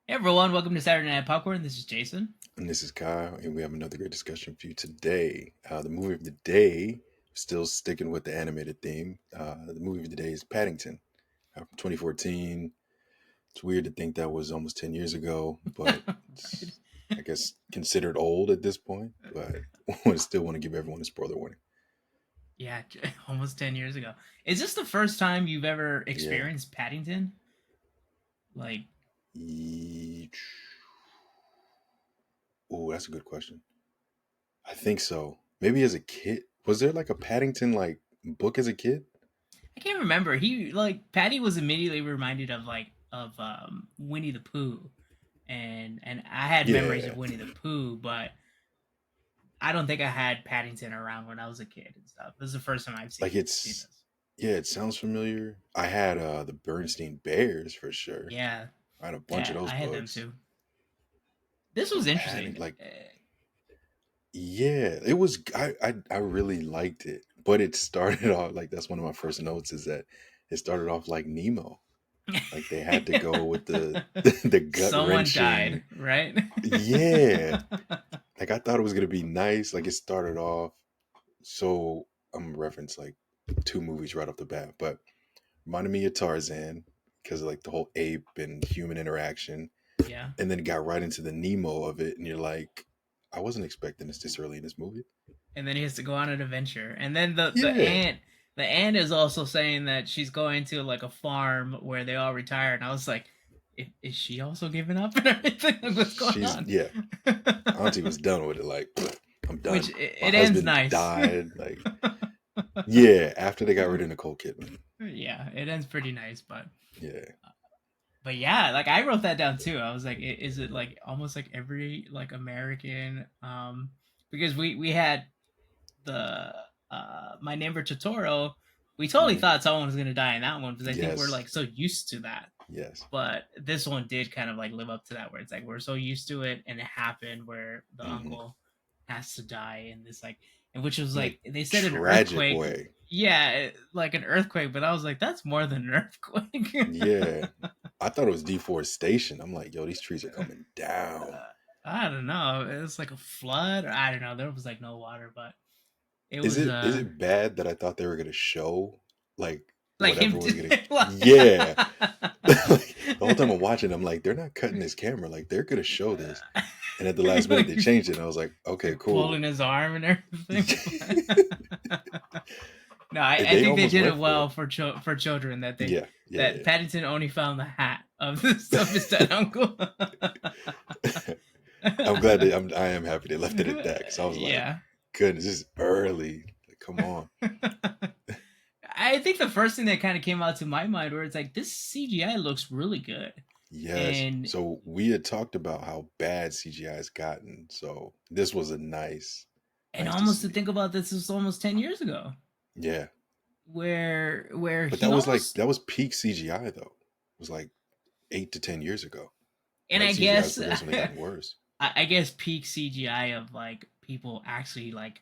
Hey everyone, welcome to Saturday Night Popcorn. This is Jason. And this is Kyle, and we have another great discussion for you today. The movie of the day, still sticking with the animated theme. The movie of the day is Paddington from 2014. It's weird to think that was almost 10 years ago, but Right. it's, I guess, considered old at this point. But I still want to give everyone a spoiler warning. Yeah, almost 10 years ago. Is this the first time you've ever Yeah. experienced Paddington? Like, Oh, that's a good question. I think so. Maybe as a kid. Was there like a Paddington like book as a kid? I can't remember. Patty was immediately reminded of Winnie the Pooh. And I had memories of Yeah. Winnie the Pooh, but I don't think I had Paddington around when I was a kid and stuff. This is the first time I've Like seen it's this. Yeah, it sounds familiar. I had the Bernstein Bears for sure. Yeah. I had a bunch of Yeah, those I had them books. too. This was But interesting. yeah, it was. I really liked it, but it started off like that's one of my first notes is that it started off like Nemo. Like they had to go with the the gut Someone wrenching. died, right? Yeah, like I thought it was gonna be nice. Like it started off. So I'm gonna reference like two movies right off the bat, but reminded me of Tarzan because of like the whole ape and human interaction, Yeah. and then it got right into the Nemo of it, and you're like, I wasn't expecting this early in this movie. And then he has to go on an adventure. And then Yeah, the aunt is also saying that she's going to like a farm where they all retire. And I was like, is she also giving up and everything? Like, what's going she's on? yeah. Auntie was done with it. Like, I'm Which done. My it ends husband nice. died. Like, yeah. After they got rid of Nicole Kidman. Yeah, it ends pretty nice, Yeah. but yeah, like I wrote that down too. I was like, is it like almost like every like American because we had the My Neighbor Totoro, we totally Hmm. thought someone was gonna die in that one because I think we're Yes. like so used to that. Yes. But this one did kind of like live up to that, where it's like we're so used to it, and it happened where the Hmm. uncle has to die, and this like, and which was In a like they said an tragic earthquake, way. yeah, like an earthquake, but I was like, that's more than an earthquake. Yeah. I thought it was deforestation. I'm like, yo, these trees are coming down. I don't know. It was like a flood. Or I don't know. There was like no water, but it Is was it bad that I thought they were gonna show like like him. whatever was gonna yeah. Like, the whole time I'm watching, I'm like, they're not cutting this camera. Like they're gonna show this. And at the last minute they changed it and I was like, okay, like pulling cool. his arm and everything. No, I They think they almost did it went for well it. for for children Yeah, yeah, that yeah. Paddington only found the hat of his dead uncle. I'm glad I am happy they left it at that because I was like, Yeah. goodness, this is early. Like, come on. I think the first thing that kind of came out to my mind where it's like this CGI looks really good. Yes. And So we had talked about how bad CGI has gotten. So this was a nice to almost to see. think about this is almost 10 years ago Yeah. where But he almost that was peak CGI though. It was like 8 to 10 years ago. and Like I CGI has guess progressively gotten worse. I guess peak CGI of like people actually like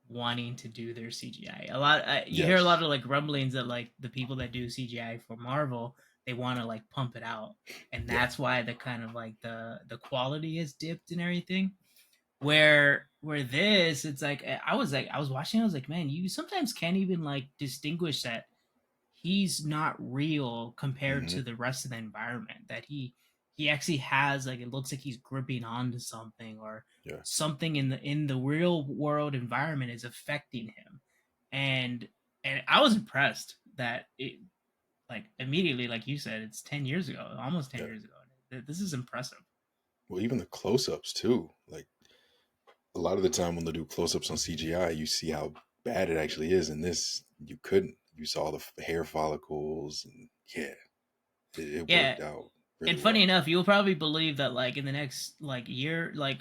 wanting to do their CGI. A lot you hear a lot Yes. of like rumblings that like the people that do CGI for Marvel, they want to like pump it out. And Yeah. that's why the kind of like the quality has dipped and everything. Where this it's like I was watching, I was like, man, you sometimes can't even like distinguish that he's not real compared Hmm. to the rest of the environment, that he actually has like it looks like he's gripping onto something, or Yeah. something in the real world environment is affecting him. And and I was impressed that it like immediately, like you said, it's 10 years ago, almost 10 Yeah. years ago. This is impressive. Well, even the close-ups too. Like a lot of the time when they do close-ups on CGI, you see how bad it actually is. And this, you couldn't. You saw the hair follicles, and yeah, it Yeah. worked out And really funny well. enough, you'll probably believe that like in the next like year, like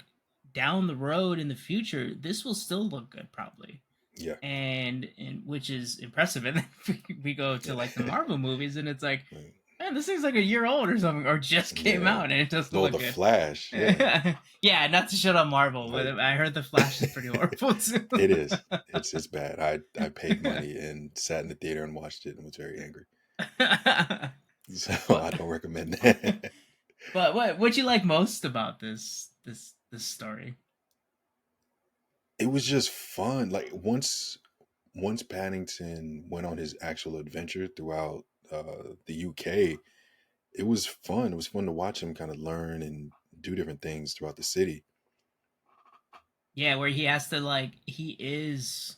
down the road in the future, this will still look good probably. Yeah, And which is impressive. And then we go to like the yeah, Marvel movies, and it's like, Right. man, this thing's like a year old or something, or just came Yeah. out, and it doesn't Oh, look the good. Flash. Yeah, Yeah, not to shut on Marvel, but like I heard the Flash is pretty horrible too. it is. It's bad. I paid money and sat in the theater and watched it and was very angry. So Well, I don't recommend that. But what you like most about this story? It was just fun. Like once Paddington went on his actual adventure throughout the UK, it was fun. It was fun to watch him kind of learn and do different things throughout the city. Yeah, where he has to like he is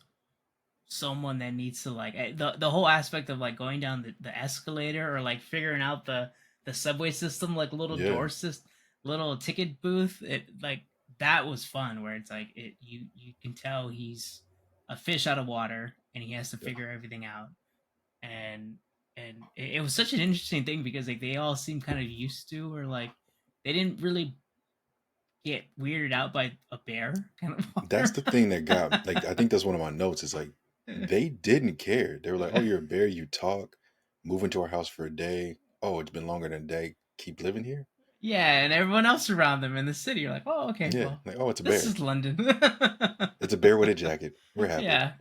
someone that needs to like the whole aspect of like going down the escalator or like figuring out the subway system like little Yeah, door system little ticket booth it like that was fun where it's like it you can tell he's a fish out of water and he has to yeah. figure everything out and it was such an interesting thing because like they all seem kind of used to or like they didn't really get weirded out by a bear kind of That's water. the thing that got like I think that's one of my notes is like they didn't care. They were like, "Oh, you're a bear. You talk. Move into our house for a day. Oh, it's been longer than a day. Keep living here." Yeah, and everyone else around them in the city are like, "Oh, okay, Yeah, well, like, "Oh, it's a this bear. is London." It's a bear with a jacket. We're happy." Yeah.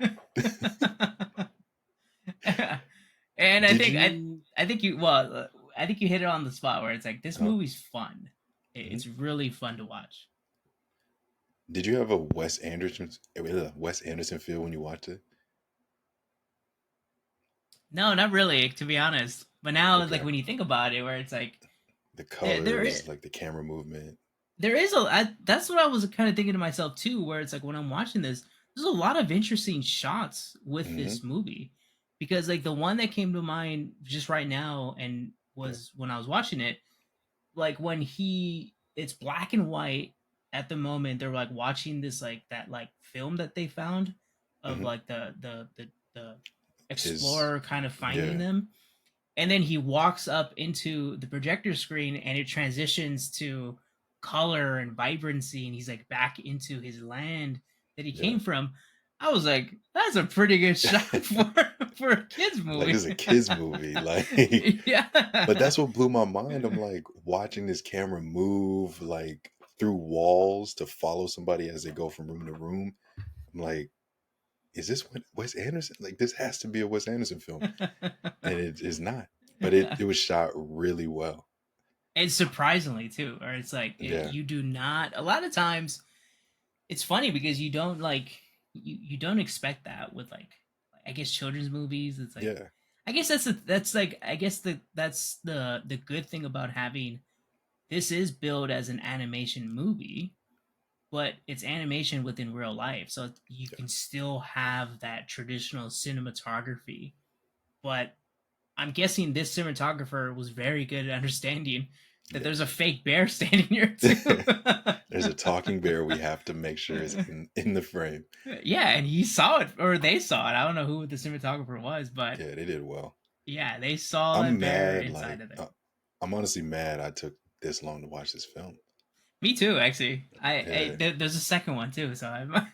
And Did you? I think you well, I think you hit it on the spot where it's like this Uh, movie's fun. mhm. It's really fun to watch. Did you have a Wes Anderson feel when you watched it? No, not really, to be honest. But now, like Okay, when you think about it, where it's like the there there colors, like the camera movement. there is that's what I was kind of thinking to myself too, where it's like when I'm watching this, there's a lot of interesting shots with Hmm. this movie because like the one that came to mind just right now and Yeah. was when I was watching it, like when he it's black and white at the moment they're like watching this like that like film that they found of Hmm. like the His, explorer kind of finding yeah, them and then he walks up into the projector screen and it transitions to color and vibrancy and he's like back into his land that he yeah. came from. I was like, that's a pretty good shot for a kids Like this movie. is a kids movie, like, but Yeah. that's what blew my mind. I'm like watching this camera move like through walls to follow somebody as they go from room to room. I'm like, is this what Wes Anderson? Like, this has to be a Wes Anderson film, and it is not. But it was shot really well. And surprisingly too, or it's like Yeah, you do not a lot of times it's funny because you don't like you don't expect that with like I guess children's movies. It's like yeah, I guess that's like I guess that's the good thing about having this is billed as an animation movie, but it's animation within real life, so you yeah, can still have that traditional cinematography. But I'm guessing this cinematographer was very good at understanding that there's a fake bear standing here too. yeah. There's a talking bear we have to make sure is in the frame. Yeah, and he saw it, or they saw it. I don't know who the cinematographer was, but Yeah, they did well. yeah, they saw I'm that bear mad. inside Like, of there. I'm honestly mad. I took this long to watch this film. Me too, actually. Yeah. There's a second one too, so I might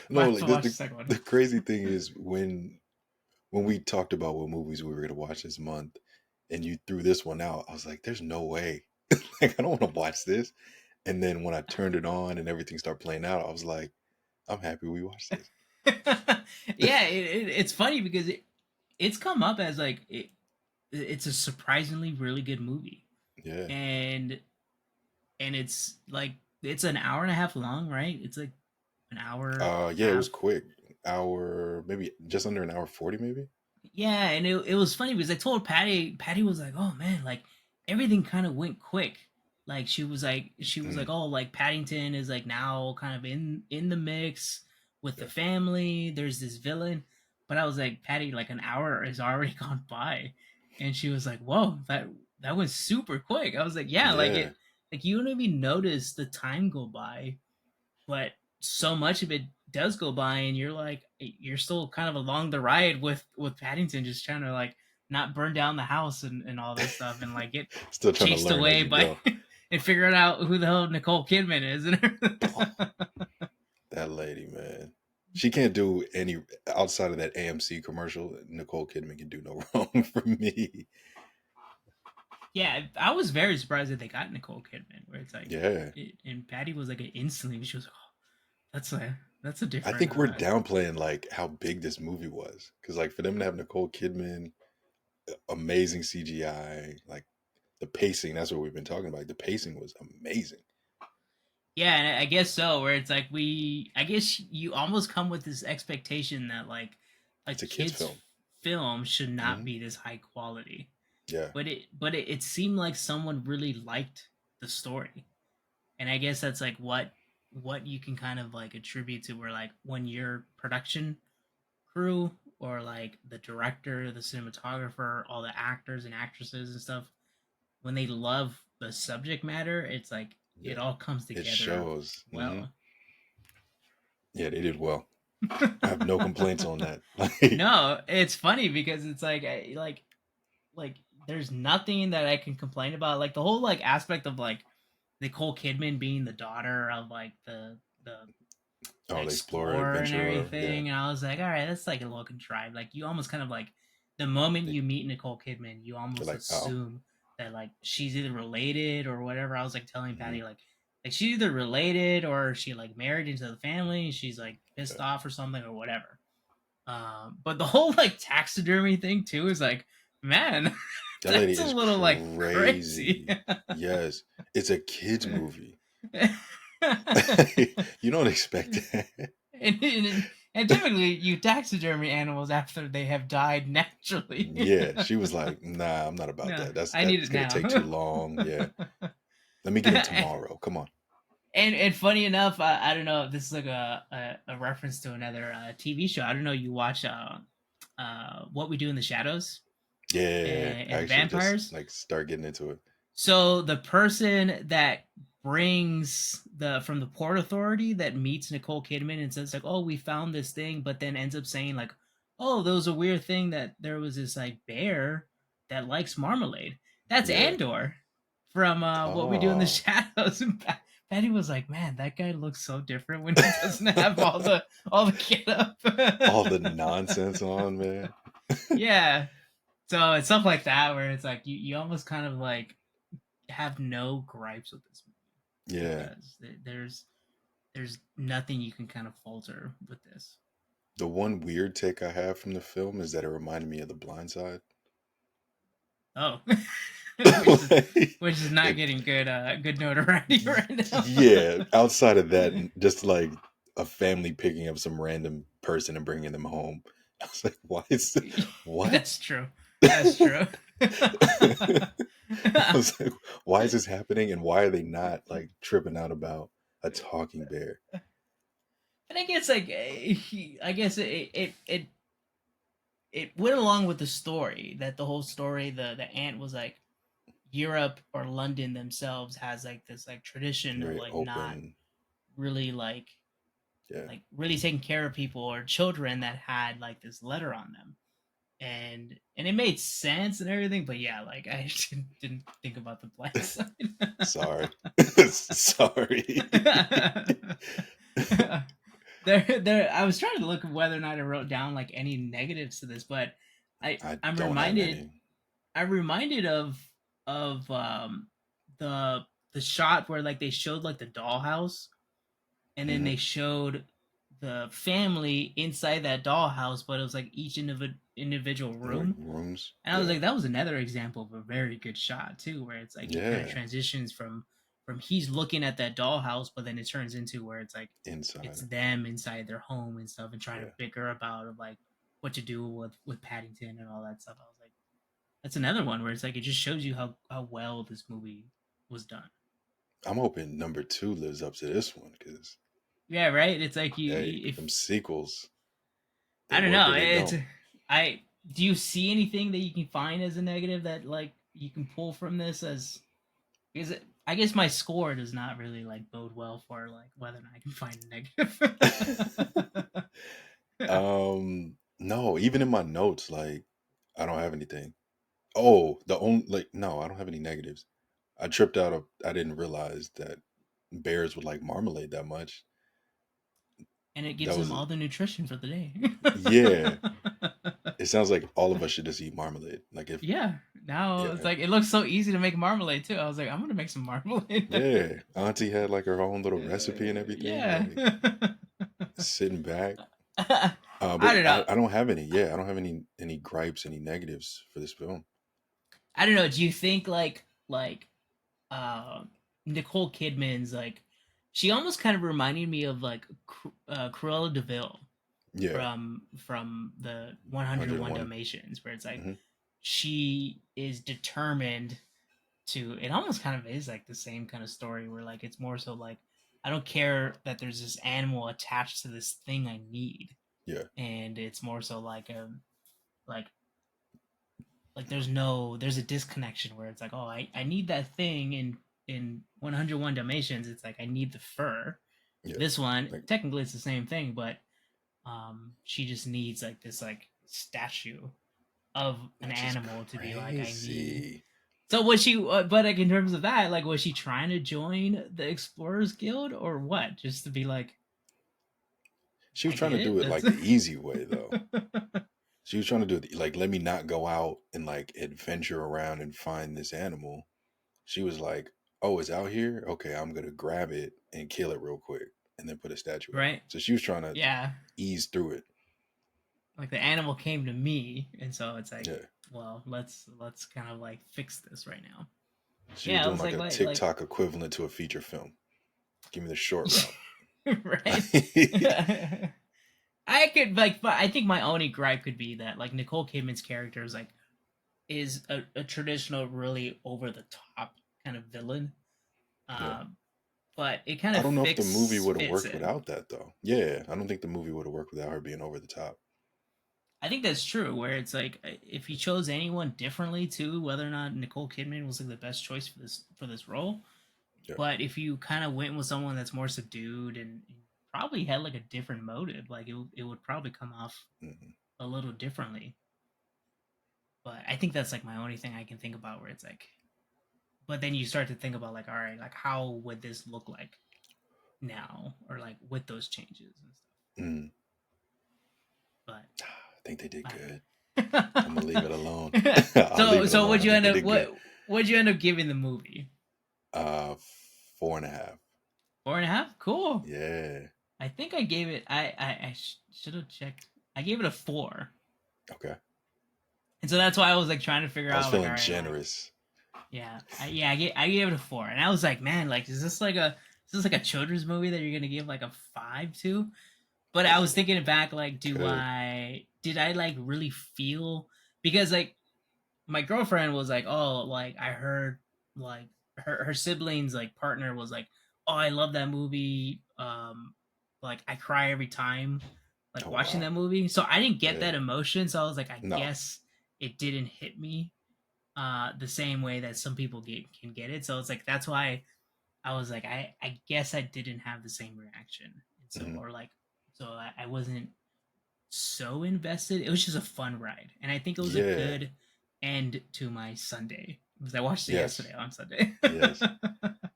No, have like to the, watch the the second one. the crazy thing is when we talked about what movies we were gonna watch this month, and you threw this one out, I was like, "There's no way. Like, I don't want to watch this." And then when I turned it on and everything started playing out, I was like, "I'm happy we watched this." Yeah, it's funny because it's come up as like it's a surprisingly really good movie, Yeah. and it's like it's an hour and a half long, right? It's like an hour Yeah, it was half. quick. Hour, maybe just under an hour 40, maybe. Yeah, and it was funny because I told Patty was like, "Oh man, like everything kind of went quick." Like she was like, Mm, "Oh, like Paddington is like now kind of in the mix with the yeah. family. There's this villain." But I was like, "Patty, like an hour has already gone by." And she was like, "Whoa, that was super quick." I was like, "Yeah, like Yeah. it like you don't even notice the time go by." But so much of it does go by and you're like you're still kind of along the ride with Paddington just trying to like not burn down the house and all this stuff and like get Still trying to chased learn as away you by go. and figuring out who the hell Nicole Kidman is and That lady, man. She can't do any outside of that AMC commercial. Nicole Kidman can do no wrong for me. yeah, I was very surprised that they got Nicole Kidman where it's like Yeah. and Patty was like instantly she was like oh, that's a I different think we're downplaying like how big this movie was. Cause like for them to have Nicole Kidman, amazing CGI, like The pacing, that's what we've been talking about. The pacing was amazing. Yeah, and I guess so. Where it's like I guess you almost come with this expectation that like a It's a kids kid's film. film should not Hmm. be this high quality. Yeah. But it seemed like someone really liked the story, and I guess that's like what you can kind of like attribute to where like when your production crew or like the director, the cinematographer, all the actors and actresses and stuff, when they love the subject matter, it's like it Yeah. all comes It together shows. well. Yeah, they did well. I have no complaints on that. Like, No, it's funny because it's like like there's nothing that I can complain about. Like the whole like aspect of like Nicole Kidman being the daughter of like the oh, the explorer, explorer and adventurer. Yeah. everything, and I was like, all right, that's like a little contrived. Like you almost kind of like the moment They, you meet Nicole Kidman, you are almost like, oh. assume that like she's either related or whatever. I was like telling Hmm. Patty like she's either related or she like married into the family and she's like pissed Yeah. off or something or whatever. But the whole like taxidermy thing too is like, man, That lady that's a is little like crazy. crazy. Yes. It's a kids and, movie. You don't expect that. and typically you taxidermy animals after they have died naturally. Yeah. She was like, nah, I'm not about No, that. That's I need that's it gonna now. take too long. Yeah. Let me get him tomorrow. Come on. And funny enough, I don't know if this is like a reference to another TV show. I don't know. You watch What We Do in the Shadows Yeah. and Actually just vampires. like start getting into it. So the person that brings the from the Port Authority that meets Nicole Kidman and says like, "Oh, we found this thing," but then ends up saying like, "Oh, there was a weird thing that there was this like bear that likes marmalade." That's Yeah. Andor from What We Do in the Oh. Shadows. And Patty was like, "Man, that guy looks so different when he doesn't have all the get up." All the nonsense on, man. Yeah. So it's stuff like that where it's like you almost kind of like have no gripes with this movie Yeah. because there's nothing you can kind of falter with this. The one weird take I have from the film is that it reminded me of The Blind Side. Oh, which is Like, which is not it, getting good notoriety right now. yeah, outside of that, just like a family picking up some random person and bringing them home. I was like, why is what? That's true. That's true. I was like, why is this happening? And why are they not like tripping out about a talking bear? And I guess like I guess it went along with the story that the whole story the ant was like Europe or London themselves has like this like tradition of Very like not open. really Yeah. like really taking care of people or children that had like this letter on them, and it made sense and everything, but yeah, like I didn't think about the blind side. Sorry. Sorry. There I was trying to look at whether or not I wrote down like any negatives to this, but I I'm don't have reminded any. I'm reminded of the the shot where like they showed like the dollhouse and then Hmm. they showed the family inside that dollhouse, but it was like each individual Like room. rooms. And I was Yeah. like, that was another example of a very good shot too, where it's like it kind of Yeah. transitions from he's looking at that dollhouse, but then it turns into where it's like it's Inside. them inside their home and stuff and trying to Yeah. bicker about of like what to do with Paddington and all that stuff. I was like, that's another one where it's like it just shows you how well this movie was done. I'm hoping number two lives up to this one because, Yeah, right. It's like hey, if them sequels, they I don't work know. or they It's don't. I do you see anything that you can find as a negative that like you can pull from this as because I guess my score does not really like bode well for like whether or not I can find a negative. No, even in my notes, like, I don't have anything. Oh, the only, like, no, I don't have any negatives. I tripped out of, I didn't realize that bears would like marmalade that much. And it That gives them was, all the nutrition for the day. yeah, it sounds like all of us should just eat marmalade. Like, if, Yeah. Now it's yeah, like it looks so easy to make marmalade too. I was like, I'm gonna make some marmalade. yeah, Auntie had like her own little recipe and everything, Yeah. like, sitting back. I But don't know. I don't have any. Yeah, I don't have any gripes, any negatives for this film. I don't know. Do you think like like uh Nicole Kidman's like she almost kind of reminded me of like Cruella Deville Yeah, from the 101 101. Dalmatians, where it's like Mm-hmm. she is determined to. It almost kind of is like the same kind of story where like it's more so like I don't care that there's this animal attached to this thing I need, Yeah, and it's more so like like there's a disconnection where it's like, oh, I need that thing in 101 Dalmatians. It's like I need the fur. yeah. This one Like, technically it's the same thing, but she just needs like this like statue of an which is animal to be like I need. crazy. So was she? But like in terms of that, like was she trying to join the Explorers Guild or what? Just to be like, She was I trying get to do it. it That's like the easy way, though. She was trying to do it like, let me not go out and like adventure around and find this animal. She was like, oh, it's out here? Okay, I'm gonna grab it and kill it real quick and then put a statue up. right. So she was trying to Yeah, ease through it. like the animal came to me, and so it's like, Yeah. well, let's kind of like fix this right now. She was Yeah, I doing was like a like TikTok equivalent to a feature film. Give me the short route. right. I could like, but I think my only gripe could be that like Nicole Kidman's character is like is a traditional, really over the top kind of villain. Yeah. Um, but it kind I of don't know if the movie would have fits worked in. without that though. Yeah, I don't think the movie would have worked without her being over the top. I think that's true. Where it's like if you chose anyone differently too, whether or not Nicole Kidman was like the best choice for this role, Yeah. but if you kind of went with someone that's more subdued and probably had like a different motive, like it would probably come off Hmm. a little differently. But I think that's like my only thing I can think about where it's like, but then you start to think about like, all right, like how would this look like now, or like with those changes and stuff. Mm. But I think they did I good. I'm gonna leave don't it alone. know. I'll leave it So alone. would I you think end they up did good. what'd you end up giving the movie? Uh, 4.5. 4.5. Cool. Yeah. I think I gave it. I should have checked. I gave it a 4, Okay. and so that's why I was like trying to figure I was out like, all feeling right, like generous. yeah, I gave it a 4, and I was like, man, like is this like a children's movie that you're gonna give like a 5 to? But I was thinking back, like, Good. did I like really feel because like my girlfriend was like, oh, like I heard like her siblings like partner was like, oh, I love that movie. Like I cry every time like Oh watching wow. that movie. So I didn't get Yeah. that emotion. So I was like, I No. guess it didn't hit me the same way that some people can get it. So it's like that's why I was like, I guess I didn't have the same reaction. And so Hmm. or like so I wasn't so invested. It was just a fun ride, and I think it was a Yeah. good end to my Sunday because I watched it Yes. yesterday on Sunday. Yes.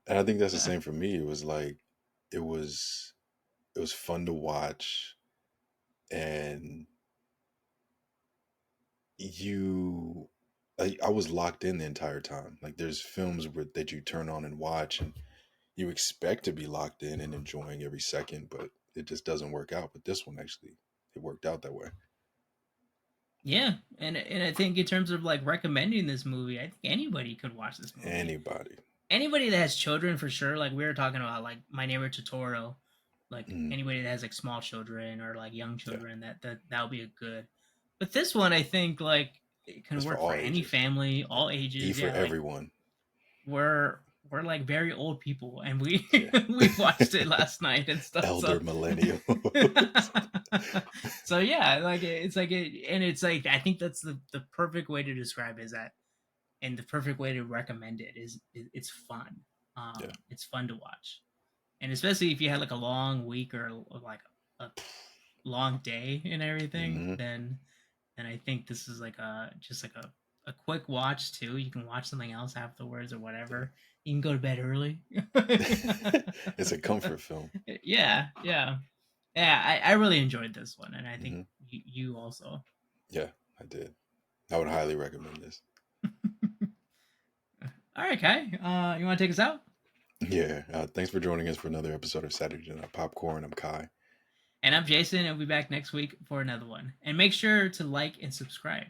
And I think that's the same for me. It was like it was it was fun to watch, and you I was locked in the entire time. Like there's films that you turn on and watch and you expect to be locked in and enjoying every second, but it just doesn't work out. But this one actually it worked out that way. Yeah, and I think in terms of like recommending this movie, I think anybody could watch this movie. Anybody. Anybody that has children for sure. Like we were talking about, like My Neighbor Totoro. Like Mm, anybody that has like small children or like young yeah. children, that would be a good. But this one, I think like it can It's for work for all any ages. family, Yeah. all E ages. for Yeah, like everyone. we're we're like very old people and we Yeah. we watched it last night and stuff, so Elder millennials. so yeah, like it's like it, and it's like I think that's the perfect way to describe it is that, and the perfect way to recommend it is it's fun. Yeah. It's fun to watch, and especially if you had like a long week or like a long day and everything, Hmm. then I think this is like a just like a quick watch too. You can watch something else afterwards or Yeah. whatever. You can go to bed early. It's a comfort film. Yeah, yeah, yeah. I really enjoyed this one, and I think Hmm. you also. Yeah, I did. I would highly recommend this. All right, Kai. You want to take us out? Yeah. Thanks for joining us for another episode of Saturday Night Popcorn. I'm Kai. And I'm Jason, and we'll be back next week for another one. And make sure to like and subscribe.